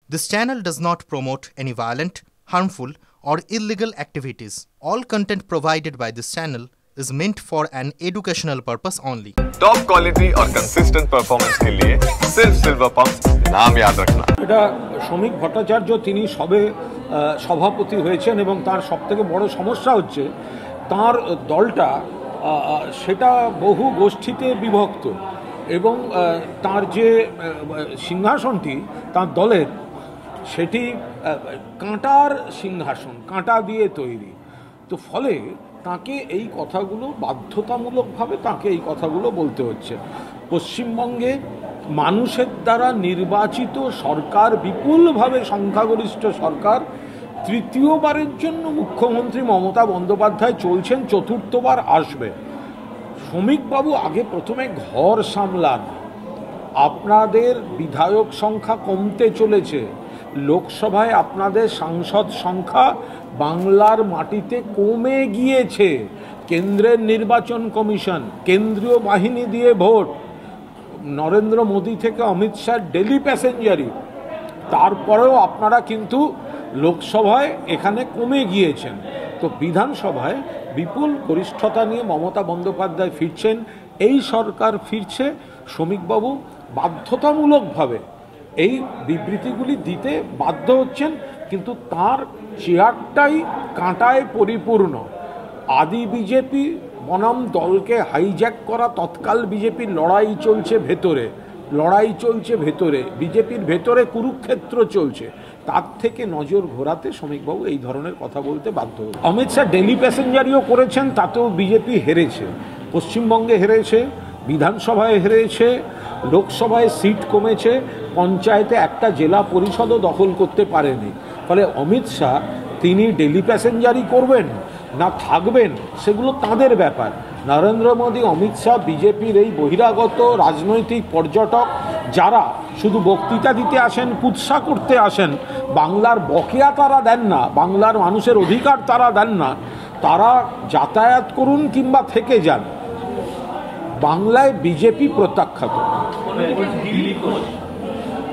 This channel does not promote any violent, harmful, or illegal activities. All content provided by this channel is meant for an educational purpose only. Top quality और consistent performance के लिए सिर्फ silver pump नाम याद रखना। এটা শ্রমিক ভট্টাচার্য তিনি সবে সভাপতি হয়েছেন এবং তার সবথেকে বড় সমস্যা হচ্ছে তার দলটা সেটা বহু গোষ্ঠীতে বিভক্ত এবং তার যে সিংহাসনটি তার দলের সেটি কাঁটার সিংহাসন, কাঁটা দিয়ে তৈরি। তো ফলে তাকে এই কথাগুলো বাধ্যতামূলকভাবে তাকে এই কথাগুলো বলতে হচ্ছে। পশ্চিমবঙ্গে মানুষের দ্বারা নির্বাচিত সরকার, বিপুলভাবে সংখ্যাগরিষ্ঠ সরকার, তৃতীয়বারের জন্য মুখ্যমন্ত্রী মমতা বন্দ্যোপাধ্যায় চলছেন, চতুর্থবার আসবে। শ্রমিকবাবু আগে প্রথমে ঘর সামলান। আপনাদের বিধায়ক সংখ্যা কমতে চলেছে, লোকসভায় আপনাদের সাংসদ সংখ্যা বাংলার মাটিতে কমে গিয়েছে। কেন্দ্রের নির্বাচন কমিশন, কেন্দ্রীয় বাহিনী দিয়ে ভোট, নরেন্দ্র মোদী থেকে অমিত শাহ ডেলি প্যাসেঞ্জারি, তারপরেও আপনারা কিন্তু লোকসভায় এখানে কমে গিয়েছেন। তো বিধানসভায় বিপুল গরিষ্ঠতা নিয়ে মমতা বন্দ্যোপাধ্যায় ফিরছেন, এই সরকার ফিরছে। শ্রমিকবাবু বাধ্যতামূলকভাবে এই বিবৃতিগুলি দিতে বাধ্য হচ্ছেন, কিন্তু তার চেয়ারটাই কাঁটায় পরিপূর্ণ। আদি বিজেপি বনাম দলকে হাইজ্যাক করা তৎকাল বিজেপির লড়াই চলছে ভেতরে, বিজেপির ভেতরে কুরুক্ষেত্র চলছে। তার থেকে নজর ঘোরাতে শ্রমিকবাবু এই ধরনের কথা বলতে বাধ্য হন। অমিত শাহ ডেলি প্যাসেঞ্জারিও করেছেন, তাতেও বিজেপি হেরেছে। পশ্চিমবঙ্গে হেরেছে, বিধানসভায় হেরেছে, লোকসভায় সিট কমেছে, পঞ্চায়েতে একটা জেলা পরিষদও দখল করতে পারেনি। ফলে অমিত শাহ তিনি ডেলি প্যাসেঞ্জারি করবেন না থাকবেন সেগুলো তাঁদের ব্যাপার। নরেন্দ্র মোদী, অমিত শাহ, বিজেপির এই বহিরাগত রাজনৈতিক পর্যটক যারা শুধু বক্তৃতা দিতে আসেন, কুৎসা করতে আসেন, বাংলার বকেয়া তারা দেন না, বাংলার মানুষের অধিকার তারা দেন না, তারা যাতায়াত করুন কিংবা থেকে যান। বাংলায় বিজেপি প্রত্যাখ্যাত।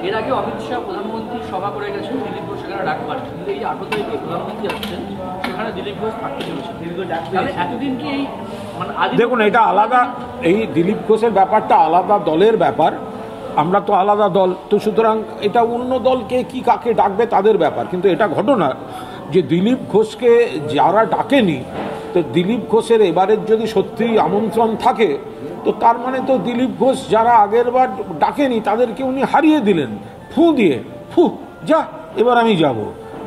এর আগে অমিত শাহ প্রধানমন্ত্রী সভা করে গেছেন, দিলীপ ঘোষ সেখানে ডাক পাচ্ছেন, কিন্তু এই 18 তারিখে প্রধানমন্ত্রী আসছেন, সেখানে দিলীপ ঘোষ থাকতে চলেছে। এতদিন কি এই দেখুন, এটা আলাদা, এই দিলীপ ঘোষের ব্যাপারটা আলাদা দলের ব্যাপার, আমরা তো আলাদা দল, তো সুতরাং এটা অন্য দলকে কি কাকে ডাকবে তাদের ব্যাপার। কিন্তু এটা ঘটনা যে দিলীপ ঘোষকে যারা ডাকেনি, তো দিলীপ ঘোষের এবারের যদি সত্যি আমন্ত্রণ থাকে, তো তার মানে তো দিলীপ ঘোষ যারা আগের বার ডাকেনি তাদেরকে উনি হারিয়ে দিলেন ফু দিয়ে, যা এবার আমি যাব।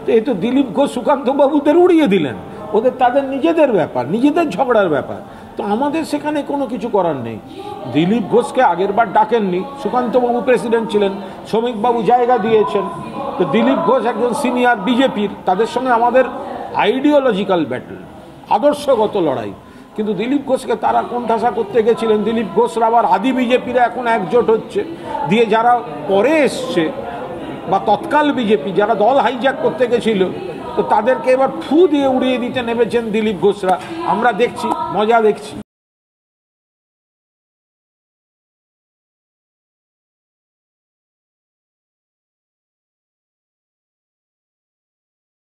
তো এই তো দিলীপ ঘোষ সুকান্তবাবুদের উড়িয়ে দিলেন, ওদের তাদের নিজেদের ব্যাপার, নিজেদের ঝগড়ার ব্যাপার। তো আমাদের সেখানে কোনো কিছু করার নেই। দিলীপ ঘোষকে আগের বার ডাকেননি, সুকান্তবাবু প্রেসিডেন্ট ছিলেন, শ্রমিকবাবু জায়গা দিয়েছেন। তো দিলীপ ঘোষ একজন সিনিয়র বিজেপির, তাদের সঙ্গে আমাদের আইডিওলজিক্যাল ব্যাটল, আদর্শগত লড়াই। কিন্তু দিলীপ ঘোষকে তারা কোণঠাসা করতে গেছিলেন। দিলীপ ঘোষরা আবার আদি বিজেপিরা এখন একজোট হচ্ছে, দিয়ে যারা পরে এসছে বা তৎকাল বিজেপি যারা দল হাইজ্যাক করতে গেছিল, তো তাদেরকে এবার ফু দিয়ে উড়িয়ে দিতে নেমেছেন দিলীপ ঘোষরা। আমরা দেখছি, মজা দেখছি।